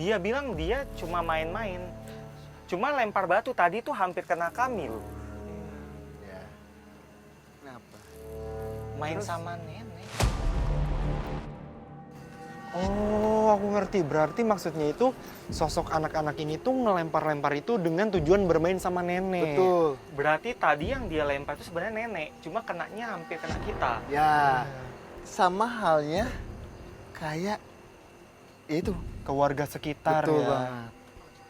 Dia bilang dia cuma main-main. Cuma lempar batu tadi tuh hampir kena kami loh. Ya. Kenapa? Main Terus? sama nenek. Oh, aku ngerti. Berarti maksudnya itu sosok anak-anak ini tuh ngelempar-lempar itu dengan tujuan bermain sama nenek. Betul. Berarti tadi yang dia lempar itu sebenarnya nenek. Cuma kenanya hampir kena kita. Ya. Sama halnya kayak itu. Ke warga sekitar Betul ya. banget.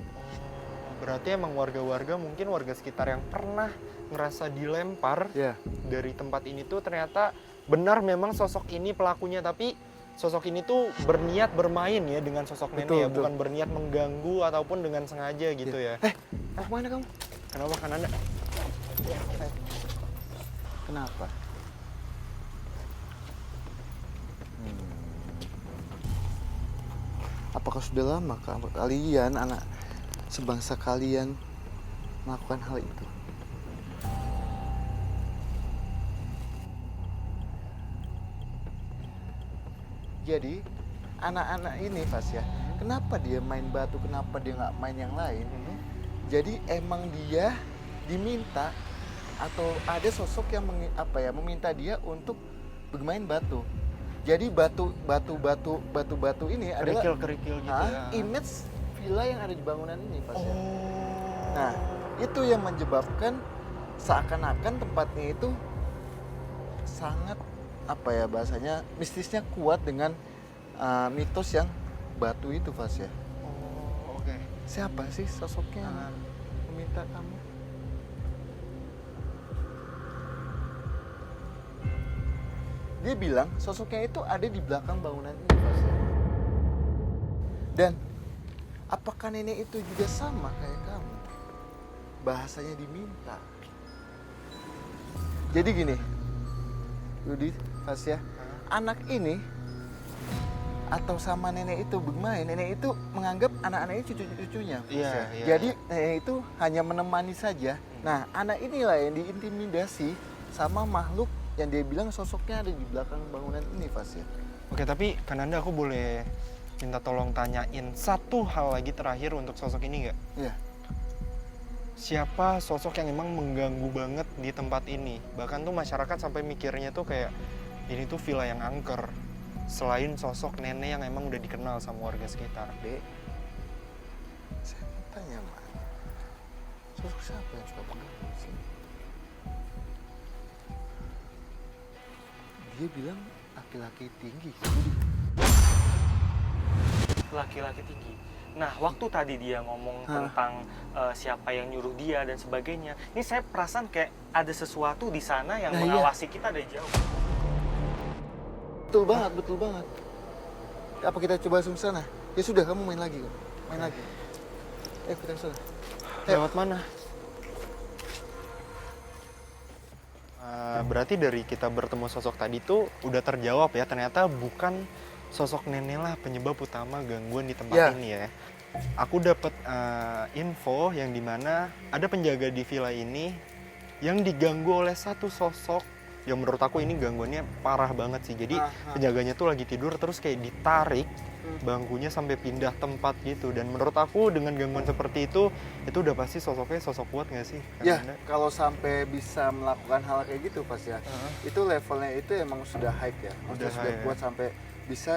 Oh, berarti emang warga-warga, mungkin warga sekitar yang pernah ngerasa dilempar Ya. dari tempat ini tuh ternyata benar memang sosok ini pelakunya, tapi sosok ini tuh berniat bermain ya dengan sosok nenek Betul, ya, betul. bukan berniat mengganggu ataupun dengan sengaja gitu ya. Mau kemana kamu? Kenapa kan Anda? Kenapa? Apakah sudah lama kalian, anak sebangsa kalian, melakukan hal itu? Jadi, anak-anak ini, Fas ya, kenapa dia main batu, kenapa dia nggak main yang lain? Jadi emang dia diminta atau ada sosok yang meminta dia untuk bermain batu. Jadi batu ini adalah Kerikil-kerikil gitu ya. image villa yang ada di bangunan ini, Pak. Ya. Oh. Nah, itu yang menyebabkan seakan-akan tempatnya itu sangat bahasanya mistisnya kuat dengan mitos yang batu itu, Fas ya. Oh, oke. Siapa sih sosoknya yang meminta kamu? Dia bilang sosoknya itu ada di belakang bangunan ini, Fas ya. Dan apakah nenek itu juga sama kayak kamu? Bahasanya diminta. Jadi gini, Yudi, Fas ya, anak ini atau sama nenek itu bermain, nenek itu menganggap anak-anak ini cucu-cucunya. Fas, Iya, ya. iya. Jadi nenek itu hanya menemani saja. Nah, anak inilah yang diintimidasi sama makhluk yang dia bilang sosoknya ada di belakang bangunan ini, Fas ya. Oke, tapi kan Anda aku boleh minta tolong tanyain satu hal lagi terakhir untuk sosok ini nggak? Iya. Siapa sosok yang emang mengganggu banget di tempat ini? Bahkan tuh masyarakat sampai mikirnya tuh kayak ini tuh villa yang angker. Selain sosok nenek yang emang udah dikenal sama warga sekitar. Dek, saya mau tanya, Mak. Sosok siapa yang suka mengganggu di sini? Dia bilang laki-laki tinggi. Laki-laki tinggi. Nah, waktu tadi dia ngomong tentang siapa yang nyuruh dia dan sebagainya. Ini saya perasaan kayak ada sesuatu di sana yang Nah, iya. mengawasi kita dari jauh. Betul banget, betul banget. Apa kita coba langsung ke sana? Ya sudah, kamu main lagi kok. Main lagi. Ayo kita ke sana. Lewat mana? Berarti dari kita bertemu sosok tadi tuh udah terjawab ya, ternyata bukan sosok nenek lah penyebab utama gangguan di tempat Ya. ini ya. Aku dapat info yang dimana ada penjaga di villa ini yang diganggu oleh satu sosok yang menurut aku ini gangguannya parah banget sih. Jadi penjaganya tuh lagi tidur terus kayak ditarik bangkunya sampai pindah tempat gitu. Dan menurut aku dengan gangguan seperti itu udah pasti sosoknya sosok kuat nggak sih? Ya, Anda? kalau sampai bisa melakukan hal kayak gitu pas ya, itu levelnya itu emang sudah high ya. Maksudnya Udah sudah high, kuat sampai bisa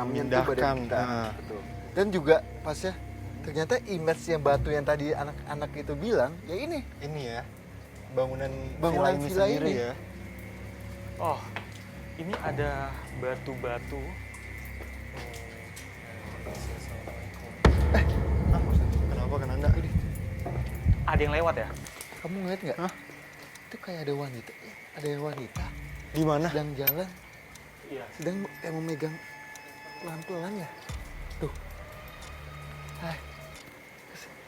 menyentuh Memindahkan, badan kita. Betul. Dan juga pas ya, ternyata image yang batu yang tadi anak-anak itu bilang, ya ini. Ini ya, bangunan Bangunan villa ini villa sendiri ini. ya. Oh, ini ada batu-batu. Kenapa kan Anda? Ada yang lewat ya? Kamu ngeliat nggak? Hah? Itu kayak ada wanita. Ada wanita Di mana? sedang jalan, Iya. sedang memegang pelan-pelan ya. Tuh. Hai.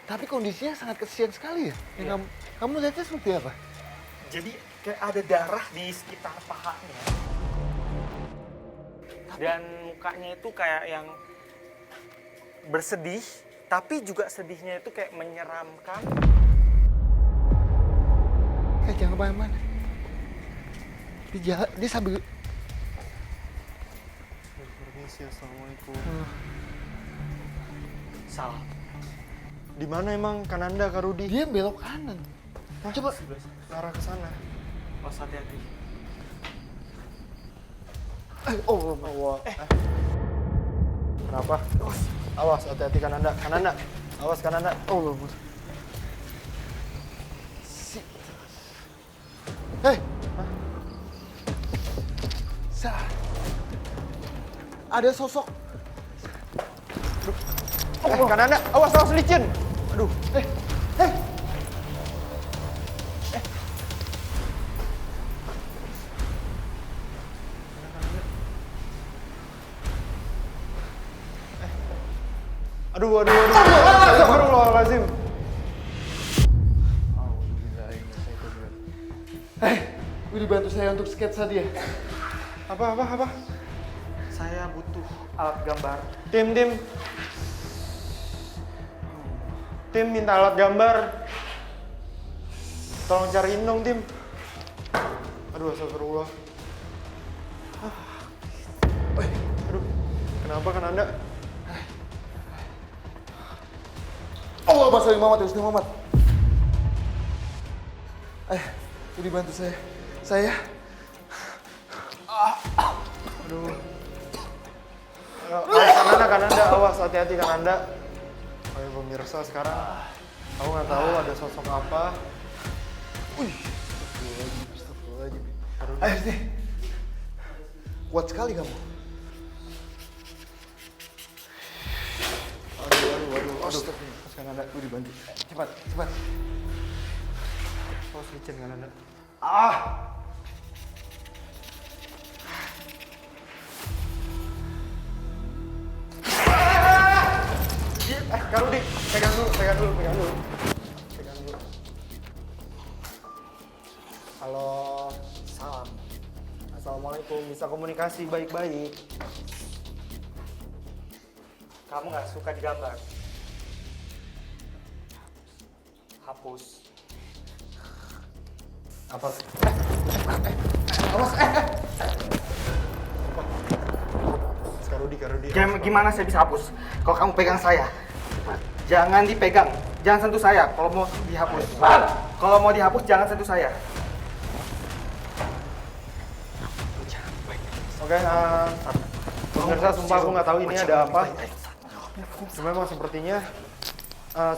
Tapi kondisinya sangat kesian sekali ya. Iya. Kamu lihatnya seperti apa? Jadi kayak ada darah di sekitar pahanya. Dan mukanya itu kayak yang bersedih, tapi juga sedihnya itu kayak menyeramkan. Jangan kemana-mana. Dia sambil... Permisi, assalamualaikum. Salah. Di mana emang Kananda, Kak Rudi? Dia belok kanan. Coba Arah ke sana. Awas hati-hati. oh Kenapa? Awas, hati-hati Kananda. Kananda, awas Kananda. oh Hei. Ada sosok. Kananda, awas, awas licin. Aduh, aduh. Astagfirullahaladzim. Wih, dibantu saya untuk sketsa dia. Apa? Saya butuh alat gambar. Tim minta alat gambar. Tolong cariin dong, tim. Aduh, astagfirullah. Aduh, kenapa Kananda? Allah Basri Muhammad, Husni Muhammad. Ini bantu saya. Aduh. Awas Kananda, awas, hati-hati Kananda. Ayo pemirsa, sekarang aku nggak tahu ada sosok apa. Astagfirullahaladzim. Ayo sini. Kuat sekali kamu. Aduh. Astagfirullah. Kananda, gue dibantu. Cepat. Awas licin Kananda. Kak Rudi, pegang dulu. Halo, salam. Assalamualaikum, bisa komunikasi baik-baik. Kamu nggak suka digambar? Hapus. Apa? Kak Rudi. Gimana saya bisa hapus? Kalau kamu pegang saya, jangan dipegang, jangan sentuh saya. Kalau mau dihapus, jangan sentuh saya. Oke, pemirsa, sumpah aku nggak tahu ini ada apa. Memang sepertinya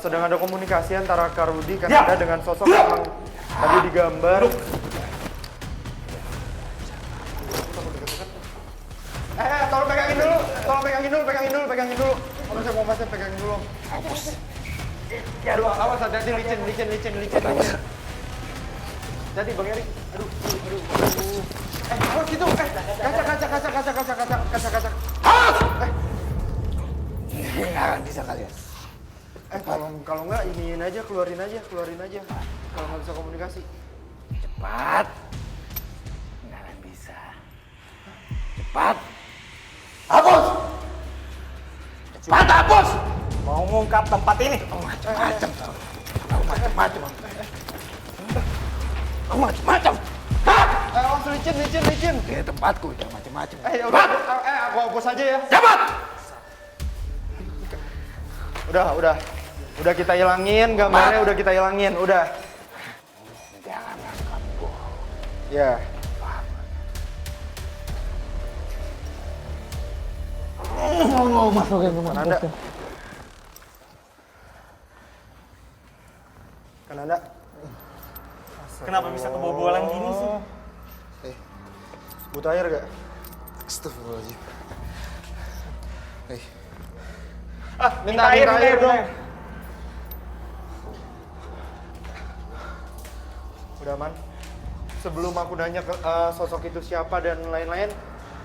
sedang ada komunikasi antara Kak Rudi Kananda dengan sosok yang tadi digambar. Tolong pegangin dulu. Kalau saya mau masuk pegangin dulu. Ya, aduh, awas, hati-hati, licin. Jadi Bang Eri, aduh. Awas gitu, kaca. Nggak bisa kalian. Kalau nggak iniin aja, keluarin aja. Kalau nggak bisa komunikasi. Cepat. Nggak bisa. Cepat. Hapus. Cepat hapus. Mau ngungkap tempat ini? Macam. Awas licin. Ini tempatku, jangan macam-macam. Udah, aku hapus aja ya. Cepat. Udah kita hilangin gambarnya, udah. Jangan kamu bohong. Ya. Masukin rumah. Kananda. Kenapa bisa kebobolan gini sih? Butuh air gak? Astagfirullahaladzim. Minta air dong. Udah aman. Sebelum aku nanya ke sosok itu siapa dan lain-lain,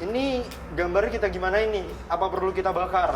ini gambarnya kita gimana ini? Apa perlu kita bakar?